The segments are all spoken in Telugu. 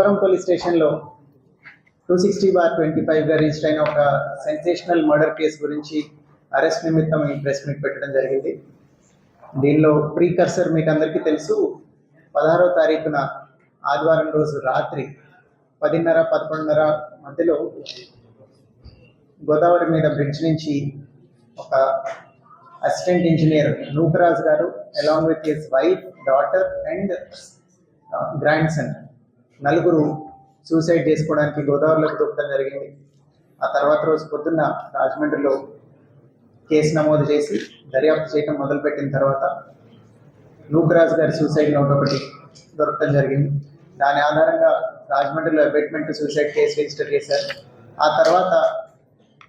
సర్పవరం పోలీస్ స్టేషన్లో 260/25 రిజిస్టర్ అయిన ఒక సెన్సేషనల్ మర్డర్ కేసు గురించి అరెస్ట్ నిమిత్తం ఈ ప్రెస్ మీట్ పెట్టడం జరిగింది. దీనిలో ప్రీకర్సర్ మీకు అందరికీ తెలుసు. 16వ తారీఖున ఆదివారం రోజు రాత్రి 10:30-11:30 మధ్యలో గోదావరి మీద బ్రిడ్జ్ నుంచి ఒక అసిస్టెంట్ ఇంజనీర్ నూకరాజ్ గారు along with his wife, daughter and grand son నలుగురు సూసైడ్ చేసుకోవడానికి గోదావరిలోకి దూకడం జరిగింది. ఆ తర్వాత రోజు పొద్దున్న రాజమండ్రిలో కేసు నమోదు చేసి దర్యాప్తు చేయడం మొదలుపెట్టిన తర్వాత నూకరాజ్ గారి సూసైడ్ నోట్ ఒకటి దొరకడం జరిగింది. దాని ఆధారంగా రాజమండ్రిలో అబేట్మెంట్ సూసైడ్ కేసు రిజిస్టర్ చేశారు. ఆ తర్వాత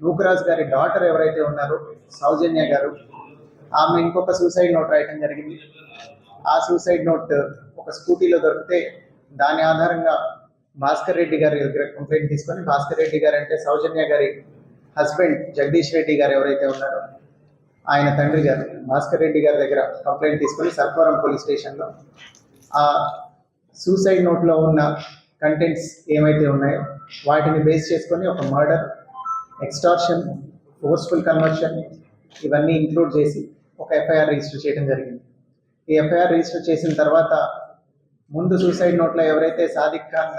నూకరాజ్ గారి డాటర్ ఎవరైతే ఉన్నారో సౌజన్య గారు, ఆమె ఇంకొక సూసైడ్ నోట్ రాయటం జరిగింది. ఆ సూసైడ్ నోట్ ఒక స్కూటీలో దొరికితే దాని ఆధారంగా భాస్కర్ రెడ్డి గారి దగ్గర కంప్లైంట్ తీసుకొని, భాస్కర్ రెడ్డి గారు అంటే సౌజన్య గారి హస్బెండ్ జగదీష్ రెడ్డి గారు ఎవరైతే ఉన్నారో ఆయన తండ్రి గారు భాస్కర్ రెడ్డి గారి దగ్గర కంప్లైంట్ తీసుకొని సర్పవరం పోలీస్ స్టేషన్లో ఆ సూసైడ్ నోట్లో ఉన్న కంటెంట్స్ ఏమైతే ఉన్నాయో వాటిని బేస్ చేసుకొని ఒక మర్డర్, ఎక్స్టార్షన్, ఫోర్స్ఫుల్ కన్వర్షన్ ఇవన్నీ ఇంక్లూడ్ చేసి ఒక ఎఫ్ఐఆర్ రిజిస్టర్ చేయడం జరిగింది. ఈ ఎఫ్ఐఆర్ రిజిస్టర్ చేసిన తర్వాత ముందు సూసైడ్ నోట్లో ఎవరైతే సాదిక్ ఖాన్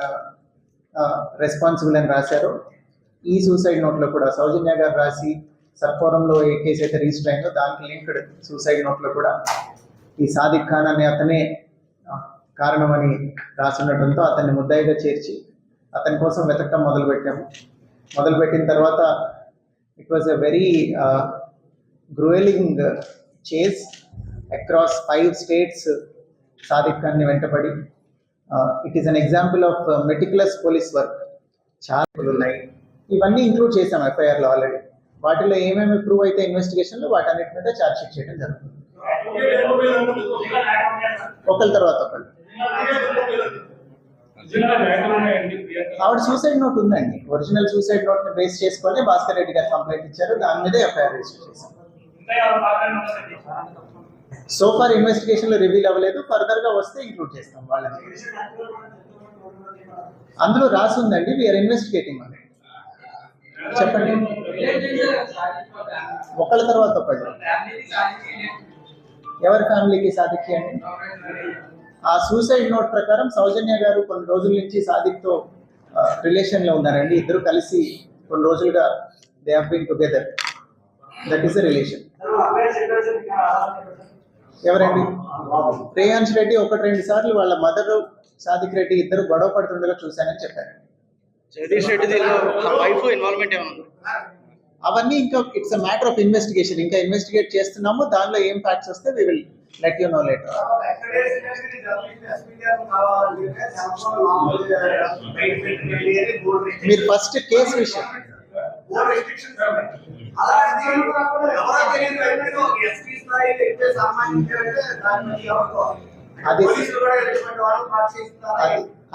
రెస్పాన్సిబుల్ అని రాశారో ఈ సూసైడ్ నోట్లో కూడా సౌజన్య గారు రాసి సర్పవరంలో ఏ కేసు అయితే రిజిస్టర్ అయిందో దానికి లింక్డ్ సూసైడ్ నోట్లో కూడా ఈ సాదిక్ ఖాన్ అనే అతనే కారణమని రాసుండటంతో అతన్ని ముద్దాయిగా చేర్చి అతని కోసం వెతకడం మొదలుపెట్టిన తర్వాత ఇట్ వాజ్ ఎ వెరీ గ్రోయలింగ్ చేస్ అక్రాస్ 5 స్టేట్స్. సాదిక్ ఖాన్ని వెంటపడి it is an example of meticulous police work. చాలా ఉన్నాయి, ఇవన్నీ ఇంక్లూడ్ చేసాం ఎఫ్ఐఆర్లో ఆల్రెడీ. వాటిలో ఏమేమి ప్రూవ్ అయితే ఇన్వెస్టిగేషన్లో వాటన్నిటి మీద ఛార్జ్ షీట్ చేయడం జరుగుతుంది. ఒకరి తర్వాత ఒకళ్ళు. ఆవిడ సూసైడ్ నోట్ ఉందండి, ఒరిజినల్ సూసైడ్ నోట్ ని బేస్ చేసుకొని భాస్కర్ రెడ్డి గారు కంప్లైంట్ ఇచ్చారు, దాని మీద ఎఫ్ఐఆర్ రిజిస్టర్ చేశాం. సో ఫార్ ఇన్వెస్టిగేషన్ లో రివీల్ అవ్వలేదు, ఫర్దర్ గా వస్తే ఇంక్లూడ్ చేస్తాం వాళ్ళని. అందులో రాసి ఉందండి, వీఆర్ ఇన్వెస్టిగేటింగ్ అని. చెప్పండి, ఒకళ్ళ తర్వాత ఒకళ్ళు. ఎవరి ఫ్యామిలీకి సాదిక్కి అండి? ఆ సూసైడ్ నోట్ ప్రకారం సౌజన్య గారు కొన్ని రోజుల నుంచి సాదిక్తో రిలేషన్ లో ఉన్నారండి. ఇద్దరు కలిసి కొన్ని రోజులుగా they have been together. That is the relation. ఎవరండి? రేయాన్స్ రెడ్డి 1-2 సార్లు వాళ్ళ మదర్ సాదిక్ రెడ్డి ఇద్దరు గొడవ పడుతుండగా చూశానని చెప్పారు. జగదీష్ రెడ్డి వైఫ్ ఇన్వాల్వ్మెంట్ ఏమన్నా? అవన్నీ ఇంకా it's a matter of investigation. ఇంకా ఇన్వెస్టిగేట్ చేస్తున్నాము, దానిలో ఏం ఫ్యాక్ట్స్ వస్తే we will let you know later. మీరు ఫస్ట్ కేసు విషయం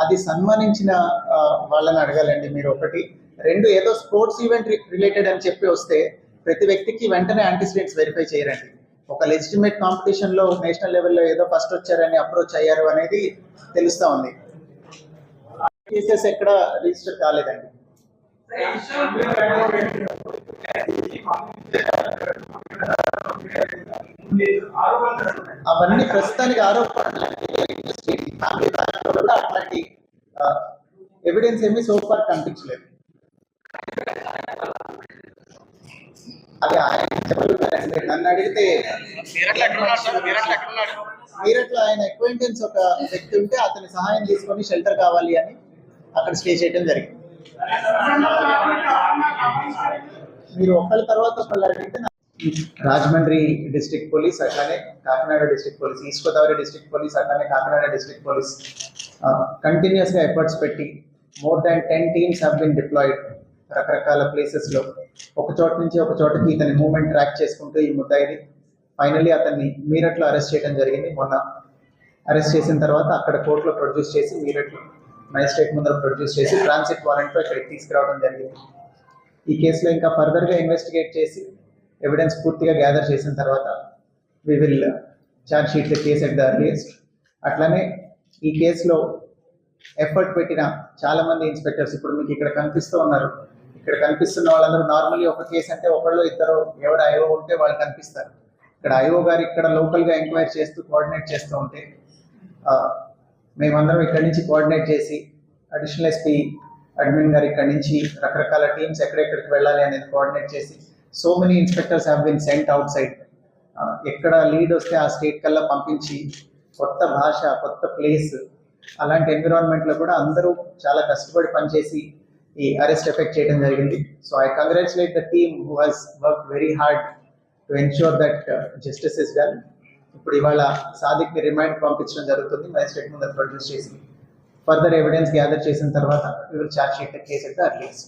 అది సన్మానించిన వాళ్ళని అడగాలండి మీరు. ఒకటి. 2, ఏదో స్పోర్ట్స్ ఈవెంట్ రిలేటెడ్ అని చెప్పి వస్తే ప్రతి వ్యక్తికి వెంటనే యాంటిసిడెంట్స్ వెరిఫై చేయరండి. ఒక లెజిటిమేట్ కాంపిటీషన్ లో నేషనల్ లెవెల్లో ఏదో ఫస్ట్ వచ్చారని అప్రోచ్ అయ్యారు అనేది తెలుస్తా ఉంది. కేసెస్ ఎక్కడ రిజిస్టర్ కాలేదండి. అవన్నీ ప్రస్తుతానికి ఆరోపణలు. అట్లాంటి ఎవిడెన్స్ ఏమి సో ఫార్ కనిపించలేదు. అది ఆయన చెప్పగలుగుతారండి. నన్ను అడిగితే మీరట్లా ఆయన అక్వైంటెన్స్ ఒక వ్యక్తి ఉంటే అతని సహాయం తీసుకొని షెల్టర్ కావాలి అని అక్కడ స్టే చేయడం జరిగింది. మీరు ఒకళ్ళ తర్వాత ఒకళ్ళు అడిగితే రాజమండ్రి డిస్ట్రిక్ట్ పోలీస్, అట్లానే Kakinada district police, east Godavari district police, అట్లానే కాకినాడ డిస్ట్రిక్ట్ పోలీస్ కంటిన్యూస్ గా ఎఫర్ట్స్ పెట్టి more than 10 teams have been deployed రకరకాల ప్లేసెస్ లో. ఒక చోట నుంచి ఒక చోటకి ఇతని మూవ్మెంట్ ట్రాక్ చేసుకుంటూ ఈ ముద్దాయిని ఫైనల్లీ అతన్ని మీరట్లో అరెస్ట్ చేయడం జరిగింది. మొన్న అరెస్ట్ చేసిన తర్వాత అక్కడ కోర్టులో ప్రొడ్యూస్ చేసి, మీరట్లో మ్యాజిస్ట్రేట్ ముందర ప్రొడ్యూస్ చేసి ట్రాన్సిట్ వారెంట్తో ఇక్కడికి తీసుకురావడం జరిగింది. ఈ కేసులో ఇంకా ఫర్దర్గా ఇన్వెస్టిగేట్ చేసి ఎవిడెన్స్ పూర్తిగా గ్యాదర్ చేసిన తర్వాత we will charge sheet the case at the earliest. అట్లానే ఈ కేసులో ఎఫర్ట్ పెట్టిన చాలా మంది ఇన్స్పెక్టర్స్ ఇప్పుడు మీకు ఇక్కడ కనిపిస్తూ ఉన్నారు. ఇక్కడ కనిపిస్తున్న వాళ్ళందరూ నార్మల్లీ ఒక కేసు అంటే ఒకళ్ళు ఇద్దరు ఎవరు ఐఓ ఉంటే వాళ్ళు కనిపిస్తారు. ఇక్కడ ఐఓ గారు ఇక్కడ లోకల్గా ఎంక్వైరీ చేస్తూ కోఆర్డినేట్ చేస్తూ ఉంటే మేమందరం ఇక్కడి నుంచి కోఆర్డినేట్ చేసి అడిషనల్ ఎస్పీ అడ్మిన్ గారు ఇక్కడి నుంచి రకరకాల టీమ్స్ ఎక్కడెక్కడికి వెళ్ళాలి అనేది కోఆర్డినేట్ చేసి so many inspectors have been cent out side. ఎక్కడ లీడ్ వస్తే ఆ స్టేట్ కల్లా పంపించి కొత్త భాష, కొత్త ప్లేస్, అలాంటి ఎన్విరాన్మెంట్లో కూడా అందరూ చాలా కష్టపడి పనిచేసి ఈ అరెస్ట్ ఎఫెక్ట్ చేయడం జరిగింది. So I congratulate the team who has work very hard to ensure that justice is done. ఇప్పుడు ఇవాళ సాదిక్ని రిమైండ్ పంపించడం జరుగుతుంది. మ్యాజిస్ట్రేట్ ముందు ప్రొడ్యూస్ చేసి ఫర్దర్ ఎవిడెన్స్ గ్యాదర్ చేసిన తర్వాత we will charge sheet the case at the earliest.